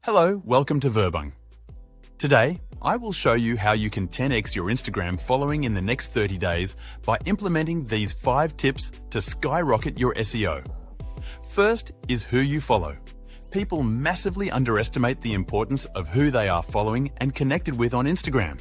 Hello, welcome to Verbung. Today, I will show you how you can 10x your Instagram following in the next 30 days by implementing these 5 tips to skyrocket your SEO. First is who you follow. People massively underestimate the importance of who they are following and connected with on Instagram.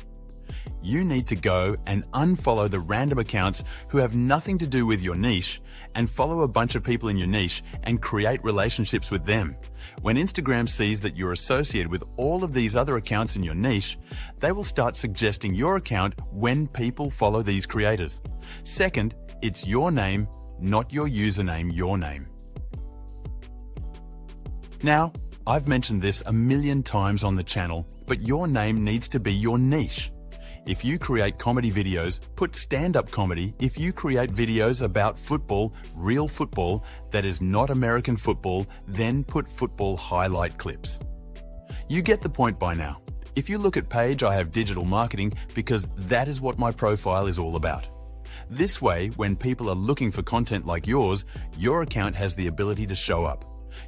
You need to go and unfollow the random accounts who have nothing to do with your niche and follow a bunch of people in your niche and create relationships with them. When Instagram sees that you're associated with all of these other accounts in your niche, they will start suggesting your account when people follow these creators. Second, it's your name, not your username, your name. Now, I've mentioned this a million times on the channel, but your name needs to be your niche. If you create comedy videos, put stand-up comedy. If you create videos about football, real football, that is not American football, then put football highlight clips. You get the point by now. If you look at page, I have digital marketing because that is what my profile is all about. This way, when people are looking for content like yours, your account has the ability to show up.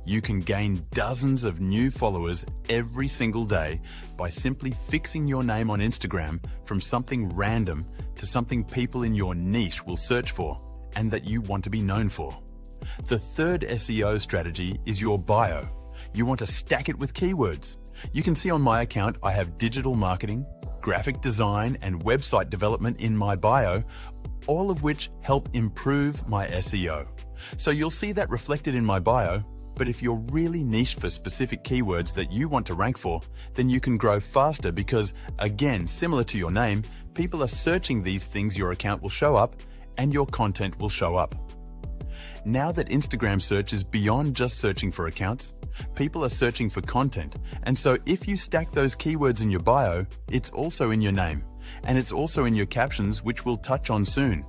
You can gain dozens of new followers every single day by simply fixing your name on Instagram from something random to something people in your niche will search for and that you want to be known for. The third SEO strategy is your bio. You want to stack it with keywords. You can see on my account I have digital marketing, graphic design, and website development in my bio, all of which help improve my SEO. So you'll see that reflected in my bio. But if you're really niche for specific keywords that you want to rank for, then you can grow faster because, again, similar to your name, people are searching these things, your account will show up and your content will show up. Now that Instagram search is beyond just searching for accounts, people are searching for content. And so if you stack those keywords in your bio, it's also in your name and it's also in your captions, which we'll touch on soon.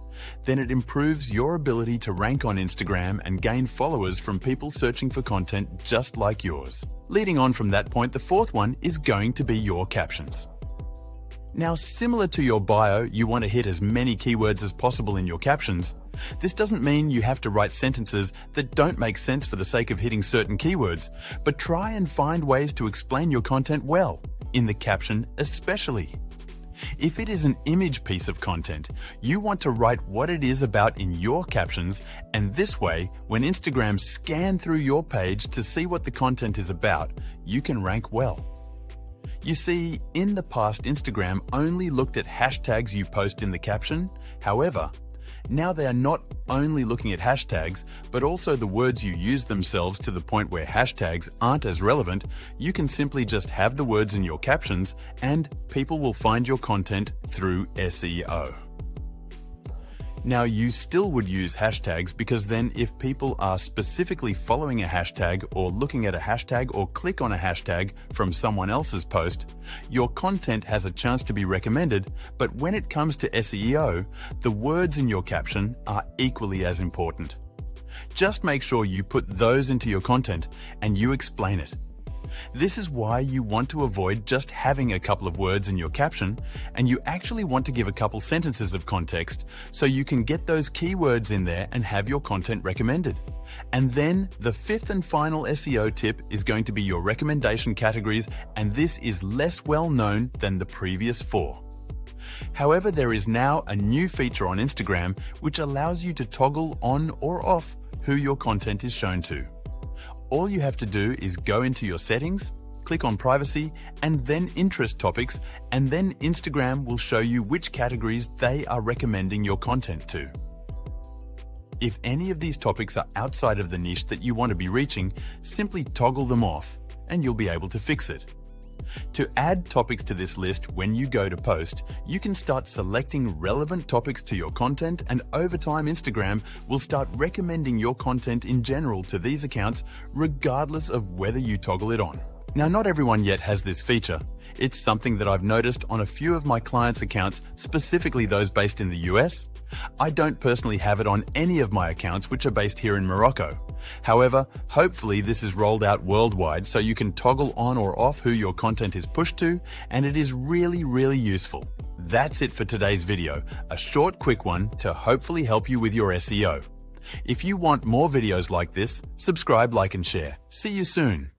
Then it improves your ability to rank on Instagram and gain followers from people searching for content just like yours. Leading on from that point, the fourth one is going to be your captions. Now, similar to your bio, you want to hit as many keywords as possible in your captions. This doesn't mean you have to write sentences that don't make sense for the sake of hitting certain keywords, but try and find ways to explain your content well, in the caption especially. If it is an image piece of content, you want to write what it is about in your captions, and this way, when Instagram scan through your page to see what the content is about, you can rank well. You see, in the past, Instagram only looked at hashtags you post in the caption. However, now they are not only looking at hashtags, but also the words you use themselves, to the point where hashtags aren't as relevant. You can simply just have the words in your captions and people will find your content through SEO. Now, you still would use hashtags because then if people are specifically following a hashtag or looking at a hashtag or click on a hashtag from someone else's post, your content has a chance to be recommended. But when it comes to SEO, the words in your caption are equally as important. Just make sure you put those into your content and you explain it. This is why you want to avoid just having a couple of words in your caption, and you actually want to give a couple sentences of context so you can get those keywords in there and have your content recommended. And then the fifth and final SEO tip is going to be your recommendation categories, and this is less well known than the previous 4. However, there is now a new feature on Instagram which allows you to toggle on or off who your content is shown to. All you have to do is go into your settings, click on privacy, and then interest topics, and then Instagram will show you which categories they are recommending your content to. If any of these topics are outside of the niche that you want to be reaching, simply toggle them off, and you'll be able to fix it. To add topics to this list when you go to post, you can start selecting relevant topics to your content, and over time Instagram will start recommending your content in general to these accounts regardless of whether you toggle it on. Now, not everyone yet has this feature. It's something that I've noticed on a few of my clients' accounts, specifically those based in the US. I don't personally have it on any of my accounts which are based here in Morocco. However, hopefully this is rolled out worldwide so you can toggle on or off who your content is pushed to, and it is really useful. That's it for today's video, a short, quick one to hopefully help you with your SEO. If you want more videos like this, subscribe, like, and share. See you soon.